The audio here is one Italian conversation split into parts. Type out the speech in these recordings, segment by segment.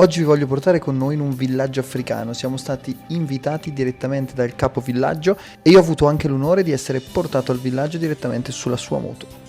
Oggi vi voglio portare con noi in un villaggio africano, siamo stati invitati direttamente dal capo villaggio e io ho avuto anche l'onore di essere portato al villaggio direttamente sulla sua moto.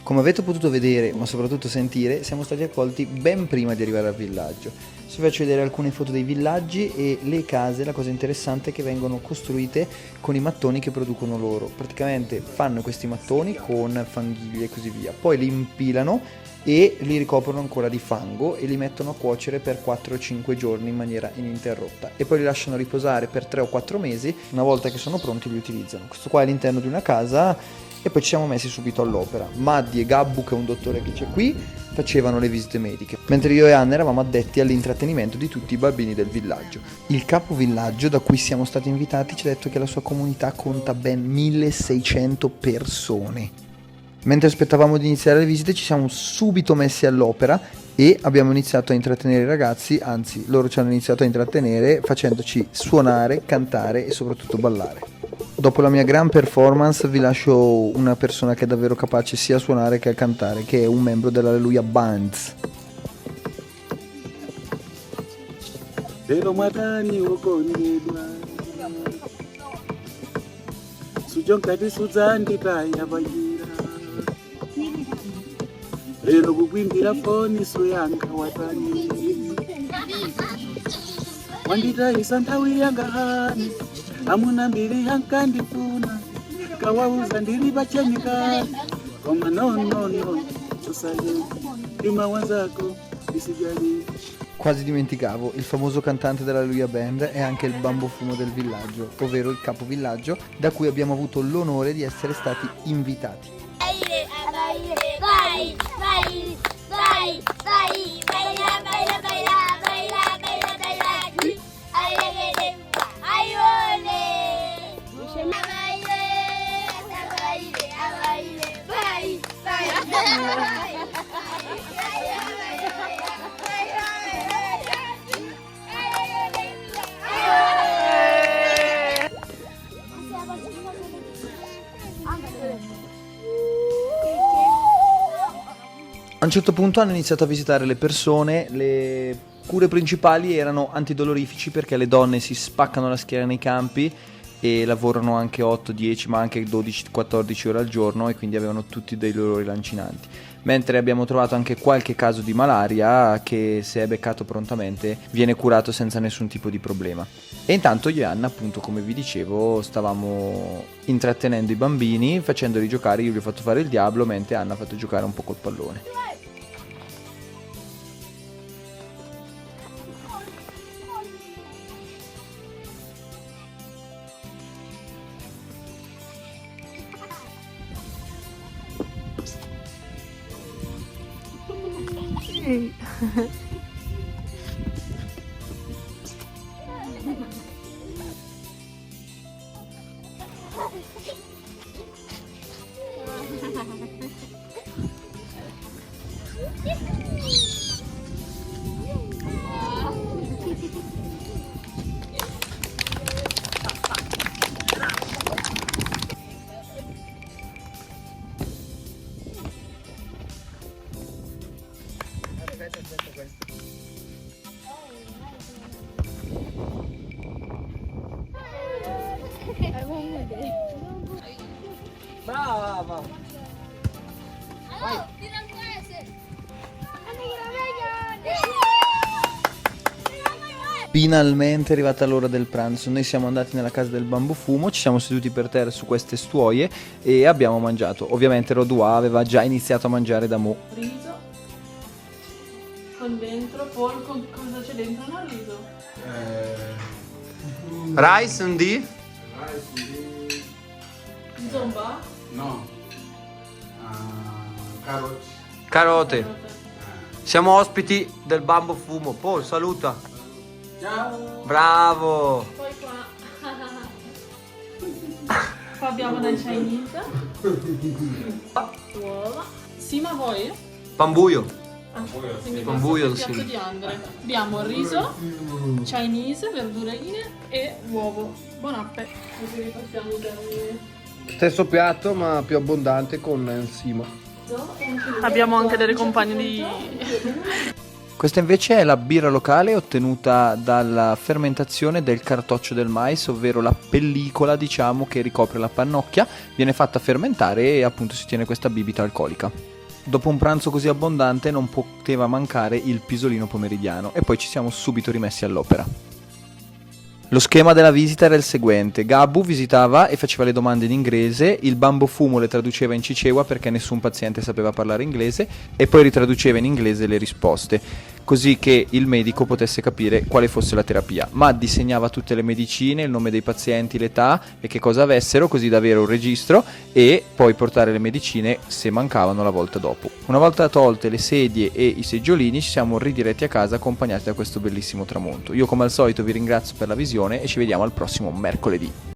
Come avete potuto vedere, ma soprattutto sentire, siamo stati accolti ben prima di arrivare al villaggio. Se vi faccio vedere alcune foto dei villaggi e le case, la cosa interessante è che vengono costruite con i mattoni che producono loro. Praticamente fanno questi mattoni con fanghiglie e così via, poi li impilano e li ricoprono ancora di fango e li mettono a cuocere per 4 o 5 giorni in maniera ininterrotta e poi li lasciano riposare per 3 o 4 mesi. Una volta che sono pronti li utilizzano. Questo qua è all'interno di una casa. E poi ci siamo messi subito all'opera. Maddi e Gabbu, che è un dottore che c'è qui, facevano le visite mediche, mentre io e Anna eravamo addetti all'intrattenimento di tutti i bambini del villaggio. Il capo villaggio da cui siamo stati invitati ci ha detto che la sua comunità conta ben 1600 persone. Mentre aspettavamo di iniziare le visite ci siamo subito messi all'opera e abbiamo iniziato a intrattenere i ragazzi, anzi loro ci hanno iniziato a intrattenere facendoci suonare, cantare e soprattutto ballare. Dopo la mia gran performance vi lascio una persona che è davvero capace sia a suonare che a cantare, che è un membro dell'Alleluia Bands. Lero matani wokondedwa sujonkati sudzanditaya vayira lero kukwimbira foni suyanga watani wanditayisa nthawi yanga hani amuna mbiri yankandifuna kawauza ndiri pachenikani koma no usale ima wazako isijali. Quasi dimenticavo, il famoso cantante dell'Alleluia Band è anche il bambo fumo del villaggio, ovvero il capo villaggio, da cui abbiamo avuto l'onore di essere stati invitati. Vai, vai, vai, vai, baila, baila, baila, baila, baila, baila, alegre, aiole, vai, vai. A un certo punto hanno iniziato a visitare le persone, le cure principali erano antidolorifici perché le donne si spaccano la schiena nei campi e lavorano anche 8, 10 ma anche 12, 14 ore al giorno e quindi avevano tutti dei dolori lancinanti. Mentre abbiamo trovato anche qualche caso di malaria che se è beccato prontamente viene curato senza nessun tipo di problema. E intanto io e Anna, appunto come vi dicevo, stavamo intrattenendo i bambini, facendoli giocare, io gli ho fatto fare il diavolo mentre Anna ha fatto giocare un po' col pallone. Brava! Vai! Finalmente è arrivata l'ora del pranzo, noi siamo andati nella casa del bambo fumo, ci siamo seduti per terra su queste stuoie e abbiamo mangiato. Ovviamente Rodua aveva già iniziato a mangiare da mo'. Riso con dentro, poi con cosa c'è dentro nel riso? Rice un di? Zomba? No. Carrots. Carote. Siamo ospiti del Bambo Fumo. Paul, saluta. Ciao. Bravo. Poi qua abbiamo del Chinese. Uova. Sì, ma voi? Pambuio. Quindi Pambuio, questo è il piatto sì. di Andre. Abbiamo riso, Chinese, verdurine e uovo. Buon appe. Così ripassiamo i termini. Stesso piatto ma più abbondante con enzima. Abbiamo anche delle compagne di... Questa invece è la birra locale ottenuta dalla fermentazione del cartoccio del mais, ovvero la pellicola, diciamo, che ricopre la pannocchia, viene fatta fermentare e appunto si ottiene questa bibita alcolica. Dopo un pranzo così abbondante non poteva mancare il pisolino pomeridiano e poi ci siamo subito rimessi all'opera. Lo schema della visita era il seguente: Gabbu visitava e faceva le domande in inglese, il Bambo Fumo le traduceva in cicewa perché nessun paziente sapeva parlare inglese e poi ritraduceva in inglese le risposte, così che il medico potesse capire quale fosse la terapia. Matt disegnava tutte le medicine, il nome dei pazienti, l'età e che cosa avessero, così da avere un registro e poi portare le medicine se mancavano la volta dopo. Una volta tolte le sedie e i seggiolini ci siamo ridiretti a casa accompagnati da questo bellissimo tramonto. Io come al solito vi ringrazio per la visione e ci vediamo al prossimo mercoledì.